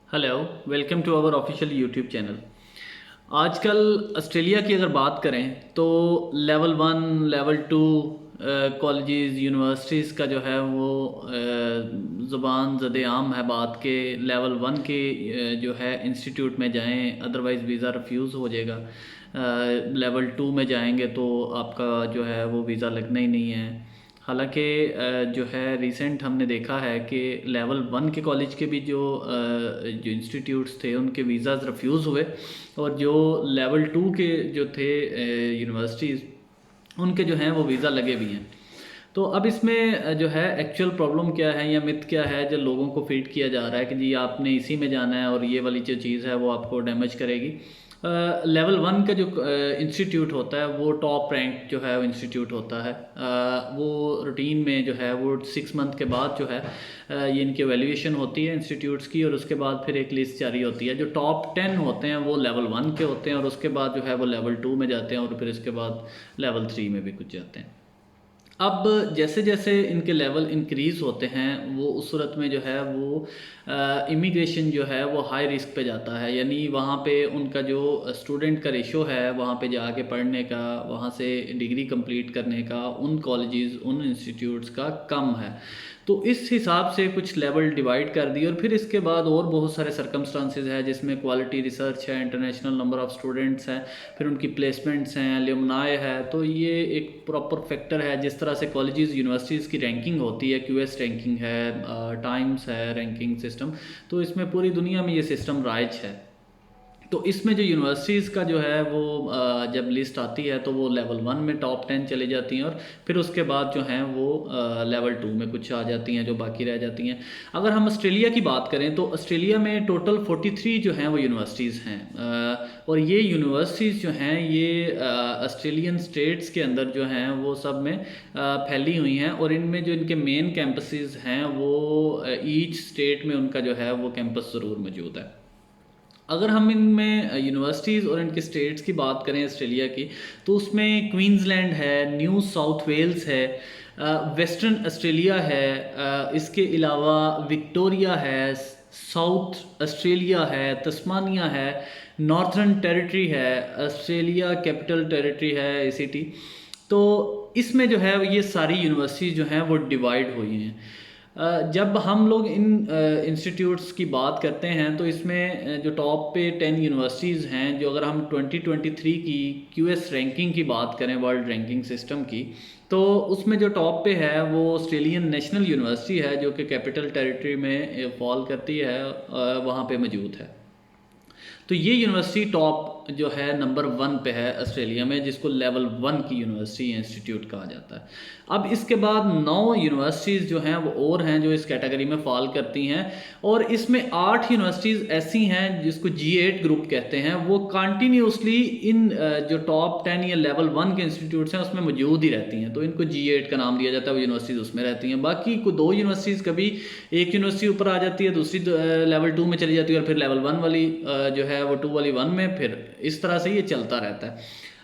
Hello, welcome to our official YouTube channel. आजकल Australia की अगर बात करें तो level one, level two colleges, universities का जो है वो ज़ुबान ज़द-ए-आम है बात के लेवल वन के जो है इंस्टीट्यूट में जाएं, अदरवाइज़ वीज़ा रिफ्यूज़ हो जाएगा। लेवल टू में जाएंगे तो आपका जो है वो वीज़ा लगना ही नहीं है। हालांकि जो है रिसेंट हमने देखा है कि लेवल वन के कॉलेज के भी जो इंस्टीट्यूट्स थे उनके वीज़ाज़ रिफ्यूज़ हुए, और जो लेवल टू के जो थे यूनिवर्सिटीज़ उनके जो हैं वो वीज़ा लगे भी हैं। तो अब इसमें जो है एक्चुअल प्रॉब्लम क्या है या मिथ क्या है जो लोगों को फीड किया जा रहा है कि जी आपने इसी में जाना है और ये वाली जो चीज़ है वो आपको डैमेज करेगी। लेवल वन का जो इंस्टीट्यूट होता है वो टॉप रैंक जो है वो इंस्टीट्यूट होता है। वो रूटीन में जो है वो 6 मंथ के बाद जो है ये इनकी एवेल्यूएशन होती है इंस्टीट्यूट्स की, और उसके बाद फिर एक लिस्ट जारी होती है। जो टॉप 10 होते हैं वो लेवल वन के होते हैं, और उसके बाद जो है वो लेवल टू में जाते हैं, और फिर इसके बाद लेवल थ्री में भी कुछ जाते हैं। अब जैसे जैसे इनके लेवल इंक्रीज़ होते हैं वो उस सूरत में जो है वो इमिग्रेशन जो है वो हाई रिस्क पे जाता है, यानी वहाँ पे उनका जो स्टूडेंट का रेशो है वहाँ पे जाके पढ़ने का, वहाँ से डिग्री कंप्लीट करने का उन कॉलेजेस उन इंस्टीट्यूट्स का कम है। तो इस हिसाब से कुछ लेवल डिवाइड कर दिए, और फिर इसके बाद और बहुत सारे सर्कमस्टांसेस है जिसमें क्वालिटी रिसर्च है, इंटरनेशनल नंबर ऑफ़ स्टूडेंट्स हैं, फिर उनकी प्लेसमेंट्स हैं, एलुमनाई है। तो ये एक प्रॉपर फैक्टर है जिस तरह से कॉलेजेस यूनिवर्सिटीज़ की रैंकिंग होती है, क्यूएस रैंकिंग है, टाइम्स है रैंकिंग सिस्टम। तो इसमें पूरी दुनिया में ये सिस्टम राइज है। तो इसमें जो यूनिवर्सिटीज़ का जो है वो जब लिस्ट आती है तो वो लेवल वन में टॉप 10 चली जाती हैं, और फिर उसके बाद जो हैं वो लेवल टू में कुछ आ जाती हैं जो बाकी रह जाती हैं। अगर हम ऑस्ट्रेलिया की बात करें तो ऑस्ट्रेलिया में टोटल 43 जो हैं वो यूनिवर्सिटीज़ हैं, और ये यूनिवर्सिटीज़ जो हैं ये ऑस्ट्रेलियन स्टेट्स के अंदर जो हैं वो सब में फैली हुई हैं, और इनमें जो इनके मेन कैंपसेस हैं वो ईच स्टेट में उनका जो है वो कैंपस ज़रूर मौजूद है। अगर हम इनमें यूनिवर्सिटीज़ और इनके स्टेट्स की बात करें ऑस्ट्रेलिया की, तो उसमें क्वींसलैंड है, न्यू साउथ वेल्स है, वेस्टर्न ऑस्ट्रेलिया है, इसके अलावा विक्टोरिया है, साउथ ऑस्ट्रेलिया है, तस्मानिया है, नॉर्थर्न टेरिटरी है, ऑस्ट्रेलिया कैपिटल टेरिटरी है एसीटी। तो इसमें जो है ये सारी यूनिवर्सिटीज़ जो हैं वो डिवाइड हुई हैं। जब हम लोग इन इंस्टीट्यूट्स की बात करते हैं तो इसमें जो टॉप पे 10 यूनिवर्सिटीज़ हैं, जो अगर हम 2023 की क्यूएस रैंकिंग की बात करें, वर्ल्ड रैंकिंग सिस्टम की, तो उसमें जो टॉप पे है वो ऑस्ट्रेलियन नेशनल यूनिवर्सिटी है जो कि कैपिटल टेरिटरी में फॉल करती है, वहाँ पे मौजूद है। तो ये यूनिवर्सिटी टॉप जो है नंबर वन पे है ऑस्ट्रेलिया में, जिसको लेवल वन की यूनिवर्सिटी इंस्टीट्यूट कहा जाता है। अब इसके बाद 9 यूनिवर्सिटीज़ जो हैं वो और हैं जो इस कैटेगरी में फॉल करती हैं, और इसमें 8 यूनिवर्सिटीज़ ऐसी हैं जिसको G8 ग्रुप कहते हैं, वो कंटिन्यूसली इन जो टॉप 10 या लेवल वन के इंस्टीट्यूट्स हैं उसमें मौजूद ही रहती हैं, तो इनको G8 का नाम दिया जाता है। वो यूनिवर्सिटीज़ उसमें रहती हैं। बाकी को 2 यूनिवर्सिटीज़, कभी एक यूनिवर्सिटी ऊपर आ जाती है, दूसरी लेवल टू में चली जाती है, और फिर लेवल वन वाली जो है वो टू वाली वन में, फिर इस तरह से ये चलता रहता है।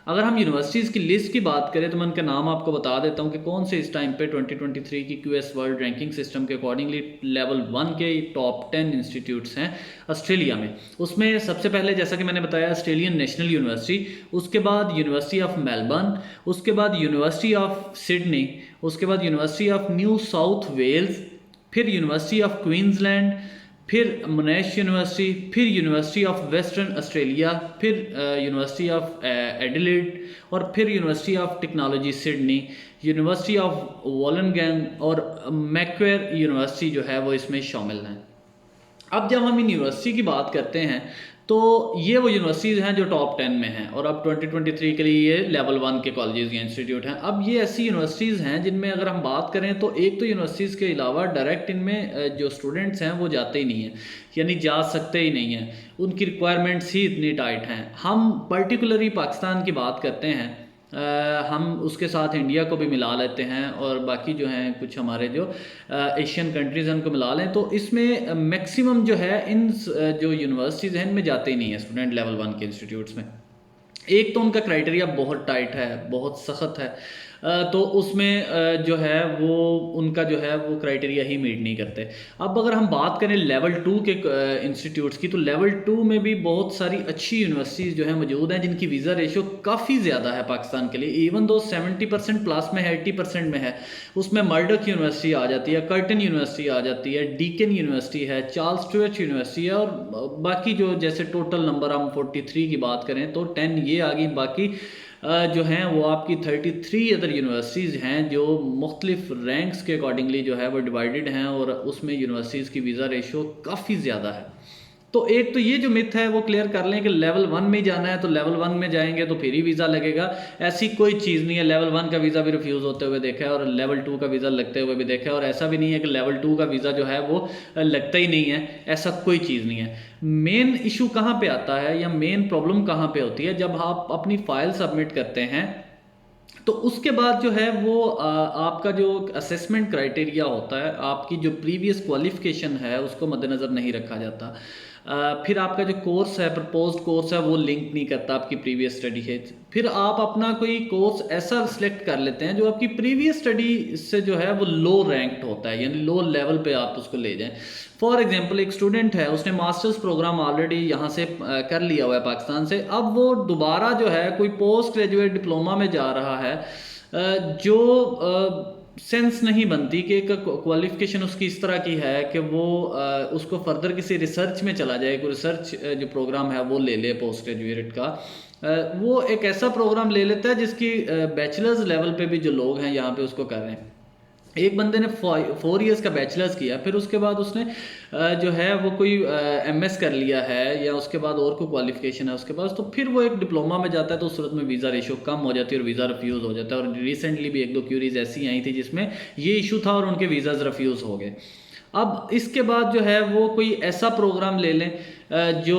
अगर हम यूनिवर्सिटीज़ की लिस्ट की बात करें तो मैं उनका नाम आपको बता देता हूँ कि कौन से इस टाइम पे 2023 की क्यूएस वर्ल्ड रैंकिंग सिस्टम के अकॉर्डिंगली लेवल वन के टॉप 10 इंस्टीट्यूट्स हैं ऑस्ट्रेलिया में। उसमें सबसे पहले जैसा कि मैंने बताया ऑस्ट्रेलियन नेशनल यूनिवर्सिटी, उसके बाद यूनिवर्सिटी ऑफ मेलबर्न, उसके बाद यूनिवर्सिटी ऑफ सिडनी, उसके बाद University of New South Wales, फिर यूनिवर्सिटी ऑफ क्वींसलैंड, फिर मोनेश यूनिवर्सिटी, फिर यूनिवर्सिटी ऑफ वेस्टर्न ऑस्ट्रेलिया, फिर यूनिवर्सिटी ऑफ एडिलेड, और फिर University of Technology Sydney, University of Wollongong, और मैक्वेयर यूनिवर्सिटी जो है वो इसमें शामिल हैं। अब जब हम इन यूनिवर्सिटी की बात करते हैं तो ये वो यूनिवर्सिटीज़ हैं जो टॉप 10 में हैं, और अब 2023 के लिए ये लेवल वन के कॉलेजेस या इंस्टीट्यूट हैं। अब ये ऐसी यूनिवर्सिटीज़ हैं जिनमें अगर हम बात करें तो एक तो यूनिवर्सिटीज़ के अलावा डायरेक्ट इनमें जो स्टूडेंट्स हैं वो जाते ही नहीं हैं, यानी जा सकते ही नहीं हैं, उनकी रिक्वायरमेंट्स ही इतनी टाइट हैं। हम पर्टिकुलरली पाकिस्तान की बात करते हैं, हम उसके साथ इंडिया को भी मिला लेते हैं, और बाकी जो हैं कुछ हमारे जो एशियन कंट्रीज़ हैं उनको मिला लें, तो इसमें मैक्सिमम जो है इन जो यूनिवर्सिटीज़ हैं इनमें जाते ही नहीं है स्टूडेंट लेवल वन के इंस्टीट्यूट्स में। एक तो उनका क्राइटेरिया बहुत टाइट है, बहुत सख्त है। तो उसमें जो है वो उनका जो है वो क्राइटेरिया ही मीट नहीं करते। अब अगर हम बात करें लेवल 2 के इंस्टीट्यूट्स की, तो लेवल 2 में भी बहुत सारी अच्छी यूनिवर्सिटीज़ जो है मौजूद हैं जिनकी वीज़ा रेशो काफ़ी ज़्यादा है पाकिस्तान के लिए। इवन दो 70% प्लस में है, 80% में है, उसमें मर्डोक यूनिवर्सिटी आ जाती है, कर्टन यूनिवर्सिटी आ जाती है, डीकन यूनिवर्सिटी है, चार्ल्स स्टुअर्ट यूनिवर्सिटी है, और बाकी जो जैसे टोटल नंबर हम 43 की बात करें तो 10 ये आ गई, बाकी जो हैं वो आपकी 33 अदर यूनिवर्सिटीज़ हैं जो मुख्तलिफ रैंक्स के अकॉर्डिंगली जो है वो डिवाइडेड हैं, और उसमें यूनिवर्सिटीज़ की वीज़ा रेशो काफ़ी ज़्यादा है। तो एक तो ये जो मिथ है वो क्लियर कर लें कि लेवल 1 में जाना है तो लेवल 1 में जाएंगे तो फिर ही वीज़ा लगेगा। ऐसी कोई चीज़ नहीं है। लेवल 1 का वीज़ा भी रिफ्यूज़ होते हुए देखा है और लेवल 2 का वीज़ा लगते हुए भी देखा है, और ऐसा भी नहीं है कि लेवल 2 का वीज़ा जो है वो लगता ही नहीं है, ऐसा कोई चीज़ नहीं है। मेन इशू कहाँ पे आता है या मेन प्रॉब्लम कहाँ पे होती है, जब आप अपनी फ़ाइल सबमिट करते हैं तो उसके बाद जो है वो आपका जो असेसमेंट क्राइटेरिया होता है, आपकी जो प्रीवियस क्वालिफिकेशन है उसको मद्देनज़र नहीं रखा जाता। फिर आपका जो कोर्स है, प्रपोज्ड कोर्स है, वो लिंक नहीं करता आपकी प्रीवियस स्टडी है। फिर आप अपना कोई कोर्स ऐसा सिलेक्ट कर लेते हैं जो आपकी प्रीवियस स्टडी से जो है वो लो रैंक्ड होता है, यानी लो लेवल पे आप उसको ले जाएं। फॉर एग्जांपल एक स्टूडेंट है, उसने मास्टर्स प्रोग्राम ऑलरेडी यहाँ से कर लिया हुआ है पाकिस्तान से, अब वो दोबारा जो है कोई पोस्ट ग्रेजुएट डिप्लोमा में जा रहा है, जो सेंस नहीं बनती कि एक क्वालिफिकेशन उसकी इस तरह की है कि वो उसको फर्दर किसी रिसर्च में चला जाए, कोई रिसर्च जो प्रोग्राम है वो ले ले पोस्ट ग्रेजुएट का। वो एक ऐसा प्रोग्राम ले लेता है जिसकी बैचलर्स लेवल पे भी जो लोग हैं यहाँ पे उसको कर रहे हैं। एक बंदे ने 4 इयर्स का बैचलर्स किया, फिर उसके बाद उसने जो है वो कोई एमएस कर लिया है या उसके बाद और कोई क्वालिफिकेशन है उसके पास, तो फिर वो एक डिप्लोमा में जाता है तो उस सूरत में वीज़ा रेशो कम हो जाती है और वीज़ा रिफ्यूज़ हो जाता है। और रिसेंटली भी 1-2 क्यूरीज ऐसी आई थी जिसमें ये इशू था और उनके वीज़ाज रिफ्यूज़ हो गए। अब इसके बाद जो है वो कोई ऐसा प्रोग्राम ले लें जो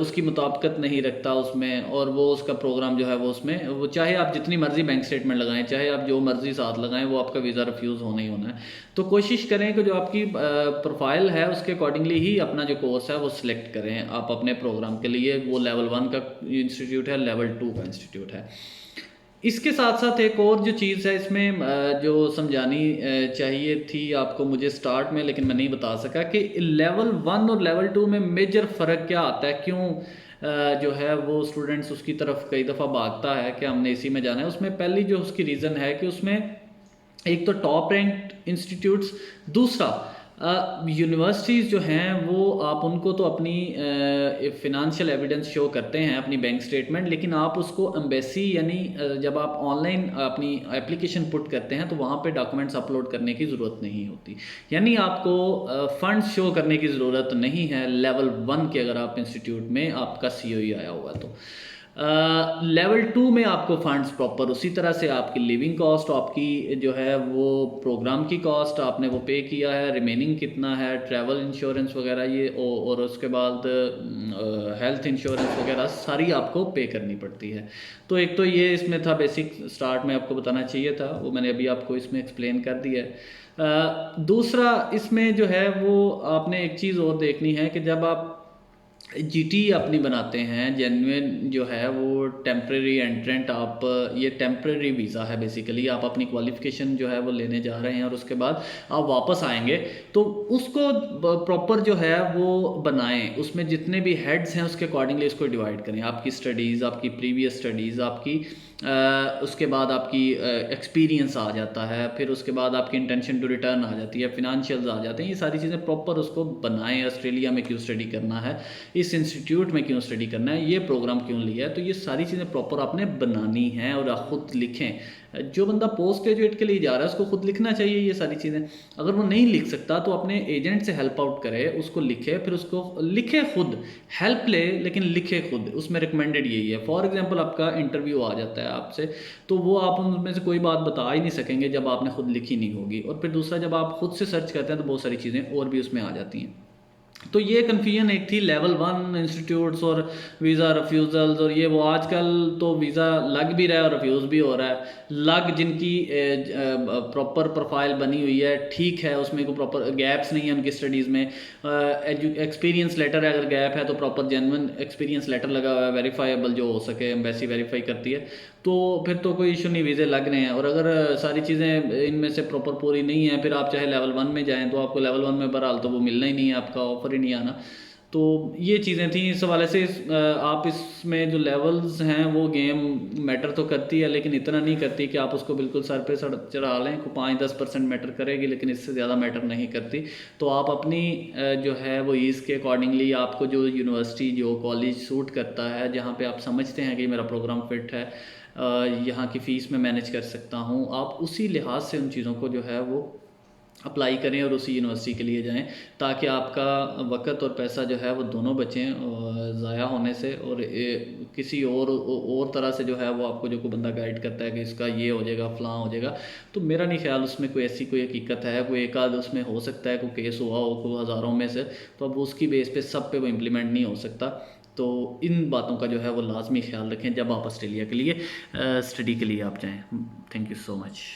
उसकी मुताबिकत नहीं रखता उसमें, और वो उसका प्रोग्राम जो है वो उसमें वो चाहे आप जितनी मर्जी बैंक स्टेटमेंट लगाएं, चाहे आप जो मर्जी साथ लगाएं, वो आपका वीज़ा रिफ्यूज़ होना ही होना है। तो कोशिश करें कि जो आपकी प्रोफाइल है उसके अकॉर्डिंगली ही अपना जो कोर्स है वो सिलेक्ट करें आप अपने प्रोग्राम के लिए। वो लेवल 1 का इंस्टीट्यूट है, लेवल 2 का इंस्टीट्यूट है। इसके साथ साथ एक और जो चीज़ है इसमें जो समझानी चाहिए थी आपको मुझे स्टार्ट में, लेकिन मैं नहीं बता सका, कि लेवल 1 और लेवल 2 में मेजर फ़र्क क्या आता है, क्यों जो है वो स्टूडेंट्स उसकी तरफ कई दफ़ा भागता है कि हमने इसी में जाना है। उसमें पहली जो उसकी रीज़न है कि उसमें एक तो टॉप रैंक्ड इंस्टीट्यूट्स, दूसरा यूनिवर्सिटीज़ जो हैं वो आप उनको तो अपनी फ़िनांशियल एविडेंस शो करते हैं, अपनी बैंक स्टेटमेंट, लेकिन आप उसको एम्बेसी यानी जब आप ऑनलाइन अपनी एप्लीकेशन पुट करते हैं तो वहाँ पे डॉक्यूमेंट्स अपलोड करने की ज़रूरत नहीं होती, यानी आपको फ़ंड्स शो करने की ज़रूरत नहीं है लेवल 1 के अगर आप इंस्टीट्यूट में आपका COE आया हुआ है तो। लेवल 2 में आपको फंड्स प्रॉपर उसी तरह से आपकी लिविंग कॉस्ट, आपकी जो है वो प्रोग्राम की कॉस्ट आपने वो पे किया है, रिमेनिंग कितना है, ट्रैवल इंश्योरेंस वगैरह ये, और उसके बाद हेल्थ इंश्योरेंस वगैरह सारी आपको पे करनी पड़ती है। तो एक तो ये इसमें था बेसिक, स्टार्ट में आपको बताना चाहिए था, वो मैंने अभी आपको इसमें एक्सप्लेन कर दिया है। दूसरा इसमें जो है वो आपने एक चीज़ और देखनी है कि जब आप GT अपनी बनाते हैं, जेन्युइन जो है वो टेम्प्रेरी एंट्रेंट, आप ये टेम्प्रेरी वीज़ा है बेसिकली, आप अपनी क्वालिफ़िकेशन जो है वो लेने जा रहे हैं और उसके बाद आप वापस आएंगे, तो उसको प्रॉपर जो है वो बनाएं, उसमें जितने भी हेड्स हैं उसके अकॉर्डिंगली इसको डिवाइड करें, आपकी स्टडीज़, आपकी प्रीवियस स्टडीज़, आपकी उसके बाद आपकी एक्सपीरियंस आ जाता है, फिर उसके बाद आपकी इंटेंशन टू रिटर्न आ जाती है, फिनंशियल्स आ जाते हैं, ये सारी चीज़ें प्रॉपर उसको बनाएं। ऑस्ट्रेलिया में क्यों स्टडी करना है, इस इंस्टीट्यूट में क्यों स्टडी करना है, ये प्रोग्राम क्यों लिया है, तो ये सारी चीज़ें प्रॉपर आपने बनानी हैं और आप खुद लिखें। जो बंदा पोस्ट ग्रेजुएट के लिए जा रहा है उसको खुद लिखना चाहिए ये सारी चीज़ें। अगर वो नहीं लिख सकता तो अपने एजेंट से हेल्प आउट करे, उसको लिखे, फिर उसको लिखे खुद, हेल्प ले लेकिन लिखे खुद। उसमें रिकमेंडेड यही है। फॉर एग्जांपल आपका इंटरव्यू आ जाता है आपसे, तो वो आप उनमें से कोई बात बता ही नहीं सकेंगे जब आपने खुद लिखी नहीं होगी। और फिर दूसरा, जब आप खुद से सर्च करते हैं तो बहुत सारी चीज़ें और भी उसमें आ जाती हैं। तो ये कन्फ्यूजन एक थी लेवल 1 इंस्टीट्यूट्स और वीज़ा रिफ्यूज़ल्स, और ये वो आजकल तो वीज़ा लग भी रहा है और रिफ्यूज़ भी हो रहा है। लग जिनकी प्रॉपर प्रोफाइल बनी हुई है ठीक है, उसमें कोई प्रॉपर गैप्स नहीं है उनकी स्टडीज़ में। एक्सपीरियंस लेटर है, अगर गैप है तो प्रॉपर जेन्युइन एक्सपीरियंस लेटर लगा हुआ है, वेरीफाइबल जो हो सके, एम्बेसी वेरीफाई करती है, तो फिर तो कोई इशू नहीं, वीज़े लग रहे हैं। और अगर सारी चीज़ें इनमें से प्रॉपर पूरी नहीं है, फिर आप चाहे लेवल 1 में जाएँ तो आपको लेवल 1 में बहरहाल तो वो मिलना ही नहीं है, आपका ऑफ़र ही नहीं आना। तो ये चीज़ें थी इस हवाले से। आप इसमें जो लेवल्स हैं वो गेम मैटर तो करती है, लेकिन इतना नहीं करती कि आप उसको बिल्कुल सर पे चढ़ा लें। को 5-10% मैटर करेगी, लेकिन इससे ज़्यादा मैटर नहीं करती। तो आप अपनी जो है वो ईज़ के अकॉर्डिंगली आपको जो यूनिवर्सिटी जो कॉलेज सूट करता है, जहाँ पे आप समझते हैं कि मेरा प्रोग्राम फिट है, यहाँ की फ़ीस मैं मैनेज कर सकता हूँ, आप उसी लिहाज से उन चीज़ों को जो है वो अप्लाई करें और उसी यूनिवर्सिटी के लिए जाएं, ताकि आपका वक़्त और पैसा जो है वो दोनों बचें ज़ाया होने से। और किसी और तरह से जो है वो आपको जो कोई बंदा गाइड करता है कि इसका ये हो जाएगा, फ़लाँ हो जाएगा, तो मेरा नहीं ख्याल उसमें कोई ऐसी कोई हकीकत है। कोई एक आध उसमें हो सकता है, कोई केस हुआ हो कोई हज़ारों में से, तो अब उसकी बेस पे सब पे वो इम्प्लीमेंट नहीं हो सकता। तो इन बातों का जो है वो लाजमी ख्याल रखें जब आप ऑस्ट्रेलिया के लिए स्टडी के लिए आप जाएँ। Thank you so much.